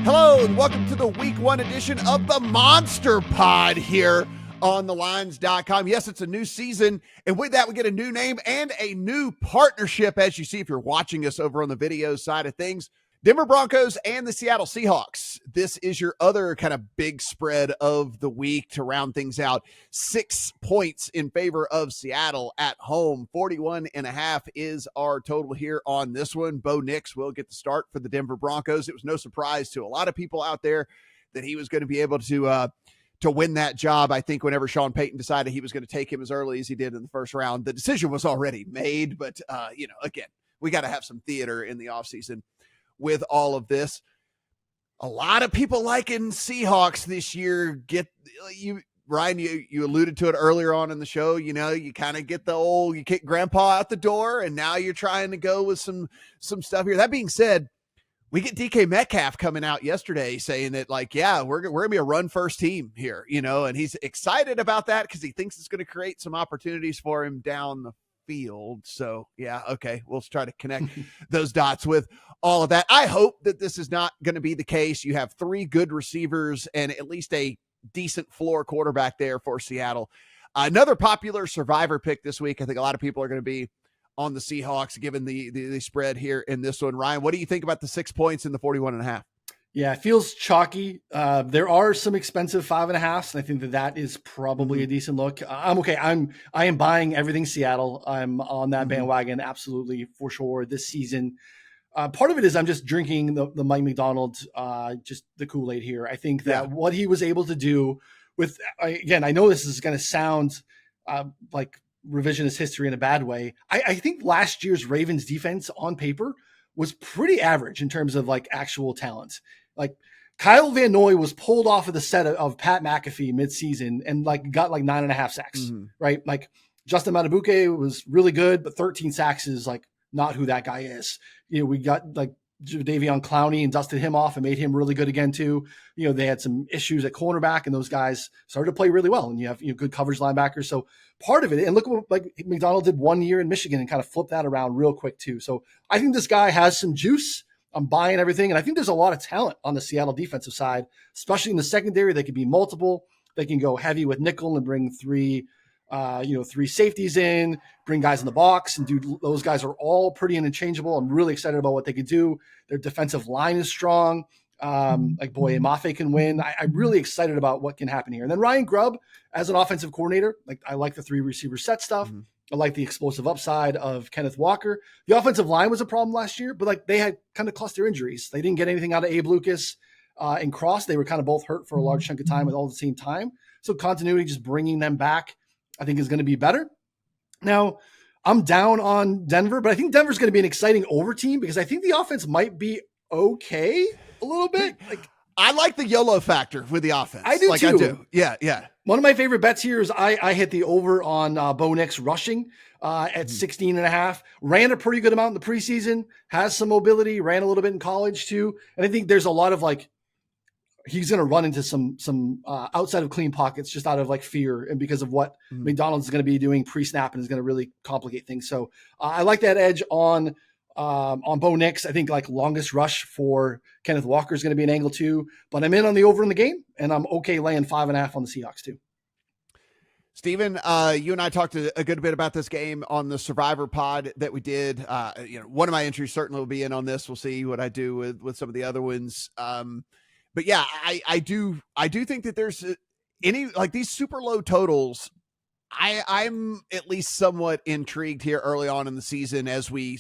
Hello and welcome to the week 1 edition of the Monster Pod here on thelines.com. Yes, it's a new season, and with that we get a new name and a new partnership, as you see if you're watching us over on the video side of things. Denver Broncos and the Seattle Seahawks. This is your other kind of big spread of the week to round things out. 6 points in favor of Seattle at home. 41.5 is our total here on this one. Bo Nix will get the start for the Denver Broncos. It was no surprise to a lot of people out there that he was going to be able to win that job. I think whenever Sean Payton decided he was going to take him as early as he did in the first round, the decision was already made. But, again, we got to have some theater in the offseason with all of this. A lot of people liking Seahawks this year. Ryan, you alluded to it earlier on in the show. You kind of get you kick grandpa out the door, and now you're trying to go with some stuff here. That being said, we get DK Metcalf coming out yesterday saying that, we're going to be a run first team here, and he's excited about that because he thinks it's going to create some opportunities for him down the field. So yeah, okay, we'll try to connect those dots with all of that. I hope that this is not going to be the case. You have 3 good receivers and at least a decent floor quarterback there for Seattle. Another popular survivor pick this week. I think a lot of people are going to be on the Seahawks given the spread here in this one. Ryan, what do you think about the 6 points in the 41.5? Yeah, it feels chalky. There are some expensive 5.5s, and I think that is probably a decent look. I'm okay. I am buying everything Seattle. I'm on that bandwagon, absolutely, for sure, this season. Part of it is I'm just drinking the Mike McDonald, just the Kool-Aid here. I think that what he was able to do with, again, I know this is going to sound like revisionist history in a bad way. I think last year's Ravens defense on paper was pretty average in terms of actual talent. Kyle Van Noy was pulled off of the set of Pat McAfee midseason and got 9.5 sacks, right? Justin Matabuke was really good, but 13 sacks is not who that guy is. We got Jadeveon Clowney and dusted him off and made him really good again too. They had some issues at cornerback and those guys started to play really well, and you have good coverage linebackers. So part of it, and look what McDonald did 1 year in Michigan and kind of flipped that around real quick too. So I think this guy has some juice. I'm buying everything. And I think there's a lot of talent on the Seattle defensive side, especially in the secondary. They could be multiple. They can go heavy with nickel and bring 3 safeties in, bring guys in the box, and those guys are all pretty interchangeable. I'm really excited about what they could do. Their defensive line is strong. Boye Mafe can win. I'm really excited about what can happen here. And then Ryan Grubb as an offensive coordinator, I like the 3 receiver set stuff. I like the explosive upside of Kenneth Walker. The offensive line was a problem last year, but they had kind of cluster injuries. They didn't get anything out of Abe Lucas and Cross. They were kind of both hurt for a large chunk of time at all at the same time. So continuity, just bringing them back, I think is going to be better. Now, I'm down on Denver, but I think Denver's going to be an exciting over team because I think the offense might be okay a little bit. I like the YOLO factor with the offense. I do too. I do. Yeah. One of my favorite bets here is I hit the over on Bo Nix rushing at 16.5. Ran a pretty good amount in the preseason, has some mobility, ran a little bit in college too. And I think there's a lot of he's going to run into some outside of clean pockets just out of fear and because of what McDonald's is going to be doing pre-snap and is going to really complicate things. So I like that edge on Bo Nix. I think longest rush for Kenneth Walker is going to be an angle too, but I'm in on the over in the game and I'm okay laying 5.5 on the Seahawks too. Steven, you and I talked a good bit about this game on the Survivor pod that we did. One of my entries certainly will be in on this. We'll see what I do with some of the other ones. But yeah, I do think that there's these super low totals. I'm at least somewhat intrigued here early on in the season as we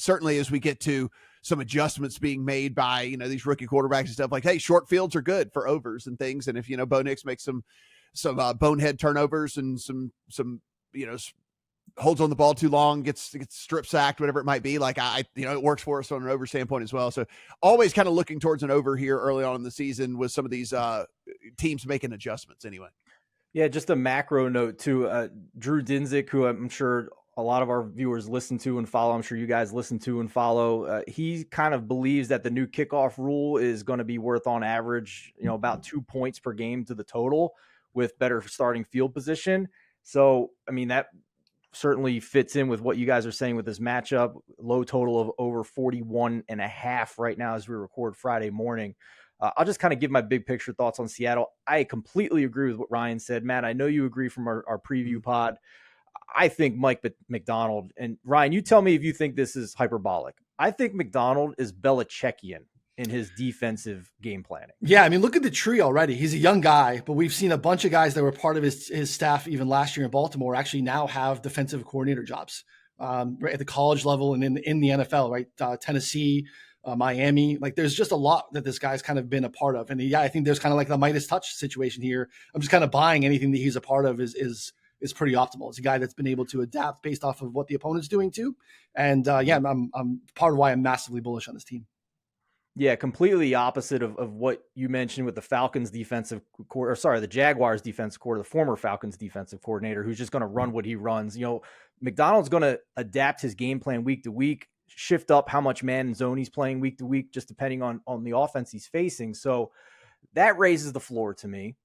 get to some adjustments being made by, these rookie quarterbacks and stuff hey, short fields are good for overs and things. And if, Bo Nix makes some bonehead turnovers and some holds on the ball too long, gets strip sacked, whatever it might be. It works for us on an over standpoint as well. So always kind of looking towards an over here early on in the season with some of these teams making adjustments anyway. Yeah, just a macro note too. Drew Dinsick, who I'm sure a lot of our viewers listen to and follow, I'm sure you guys listen to and follow. He kind of believes that the new kickoff rule is going to be worth on average, about 2 points per game to the total with better starting field position. So, that certainly fits in with what you guys are saying with this matchup. Low total of over 41.5 right now as we record Friday morning. I'll just kind of give my big picture thoughts on Seattle. I completely agree with what Ryan said. Matt, I know you agree from our preview pod. I think Mike McDonald, and Ryan, you tell me if you think this is hyperbolic. I think McDonald is Belichickian in his defensive game planning. Yeah, I mean, look at the tree already. He's a young guy, but we've seen a bunch of guys that were part of his staff even last year in Baltimore actually now have defensive coordinator jobs right at the college level and in the NFL, right? Tennessee, Miami. Like, there's just a lot that this guy's kind of been a part of. And yeah, I think there's kind of like the Midas touch situation here. I'm just kind of buying anything that he's a part of is pretty optimal. It's a guy that's been able to adapt based off of what the opponent's doing too. And yeah, I'm part of why I'm massively bullish on this team. Yeah, completely opposite of what you mentioned with the Falcons defensive the Jaguars defensive coordinator, the former Falcons defensive coordinator, who's just going to run what he runs. McDonald's going to adapt his game plan week to week, shift up how much man and zone he's playing week to week, just depending on the offense he's facing. So that raises the floor to me.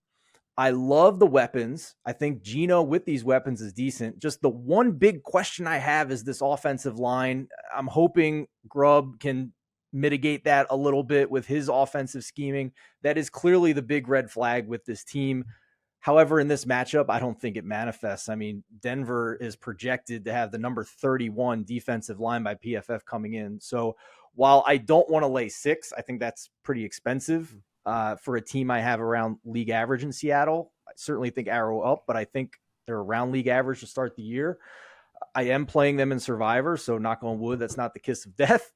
I love the weapons. I think Geno with these weapons is decent. Just the one big question I have is this offensive line. I'm hoping Grubb can mitigate that a little bit with his offensive scheming. That is clearly the big red flag with this team. However, in this matchup, I don't think it manifests. I mean, Denver is projected to have the number 31 defensive line by PFF coming in. So while I don't want to lay 6, I think that's pretty expensive for a team I have around league average in Seattle. I certainly think arrow up, but I think they're around league average to start the year. I am playing them in Survivor, so knock on wood, that's not the kiss of death.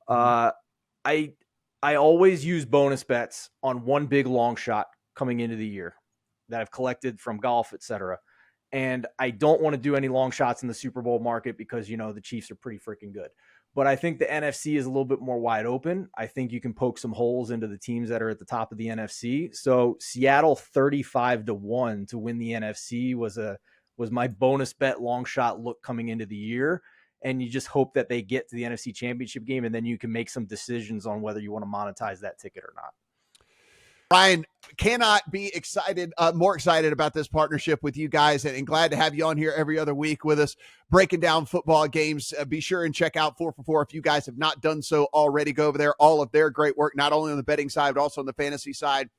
I always use bonus bets on one big long shot coming into the year that I've collected from golf, etc. And I don't want to do any long shots in the Super Bowl market because, the Chiefs are pretty freaking good. But I think the NFC is a little bit more wide open. I think you can poke some holes into the teams that are at the top of the NFC. So Seattle 35-1 to win the NFC was my bonus bet long shot look coming into the year. And you just hope that they get to the NFC Championship game, and then you can make some decisions on whether you want to monetize that ticket or not. Ryan, cannot be more excited about this partnership with you guys, and glad to have you on here every other week with us, breaking down football games. Be sure and check out 4for4 if you guys have not done so already. Go over there. All of their great work, not only on the betting side, but also on the fantasy side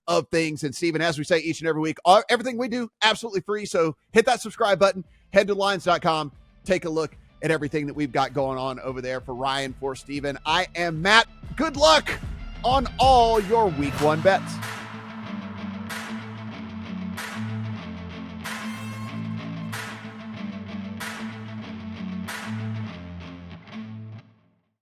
of things. And Steven, as we say each and every week, everything we do, absolutely free. So hit that subscribe button, head to lines.com, take a look at everything that we've got going on over there. For Ryan, for Steven, I am Matt. Good luck on all your week 1 bets.